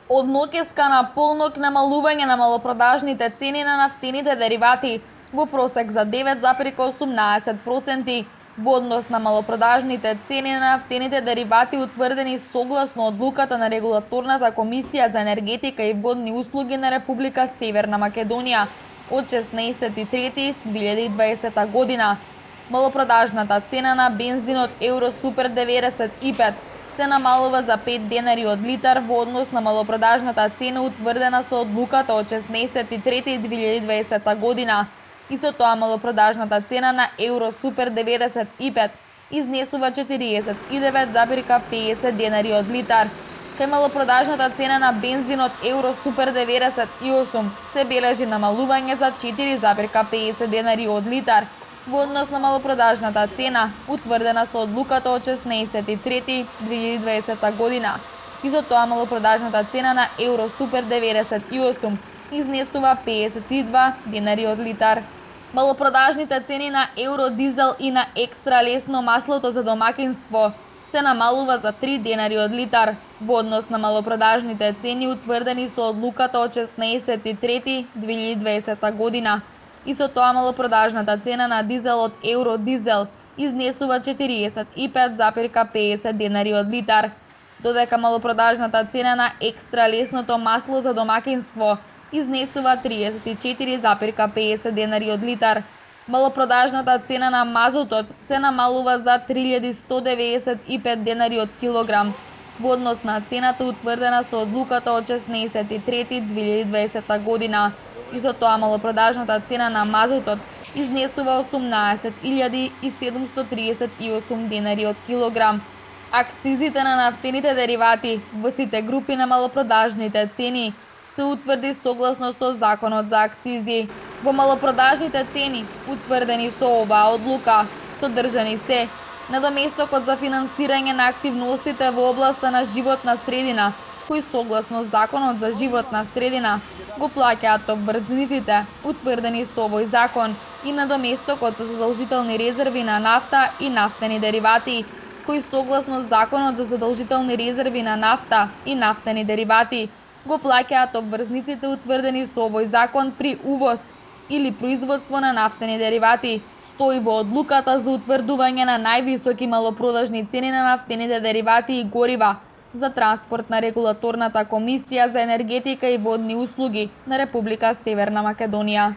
Од ноќеска на полнок намалување на малопродажните цени на нафтените деривати во просек за 9,18% во однос на малопродажните цени на нафтените деривати утврдени согласно одлуката на Регулаторната комисија за енергетика и водни услуги на Република Северна Македонија од 16.3.2020 година. Малопродажната цена на бензинот Евро Супер 95 се намалува за 5 денари од литар во однос на малопродажната цена утврдена со одлуката од 16.3.2020 година. И со тоа малопродажната цена на Евро Супер 95 изнесува 49,50 денари од литар. Кај малопродажната цена на бензинот Евро Супер 98 се бележи намалување за 4,50 денари од литар во однос на малопродажната цена утврдена со одлуката од 16.3.2020 година. И за тоа малопродажната цена на Евро Супер 98 изнесува 52 денари од литар. Малопродажните цени на Евро Дизел и на екстра лесно маслото за домакинство се намалува за 3 денари од литар во однос на малопродажните цени утврдени со одлуката од 16.3.2020 година. И со тоа малопродажната цена на дизелот Евро Дизел изнесува 45,50 денари од литар, додека малопродажната цена на екстра лесното масло за домакинство изнесува 34,50 денари од литар. Малопродажната цена на мазутот се намалува за 3.195 денари од килограм во однос на цената утврдена со одлуката од 16.3.2020 година. И со тоа малопродажната цена на мазутот изнесува 18.738 денари од килограм. Акцизите на нафтените деривати во сите групи на малопродажните цени се утврди согласно со Законот за акцизи. Во малопродажните цени, утврдени со оваа одлука, содржани се надоместокот за финансирање на активностите во областа на животна средина, кои согласно Законот за животна средина го плаќаат обврзниците, утврдени со овој закон, и надоместокот за задолжителни резерви на нафта и нафтени деривати, кои согласно Законот за задолжителни резерви на нафта и нафтени деривати го плаќаат обврзниците утврдени со овој закон при увоз или производство на нафтени деривати. Стои во одлуката за утврдување на највисоки малопродажни цени на нафтените деривати и горива за транспорт на Регулаторната комисија за енергетика и водни услуги на Република Северна Македонија.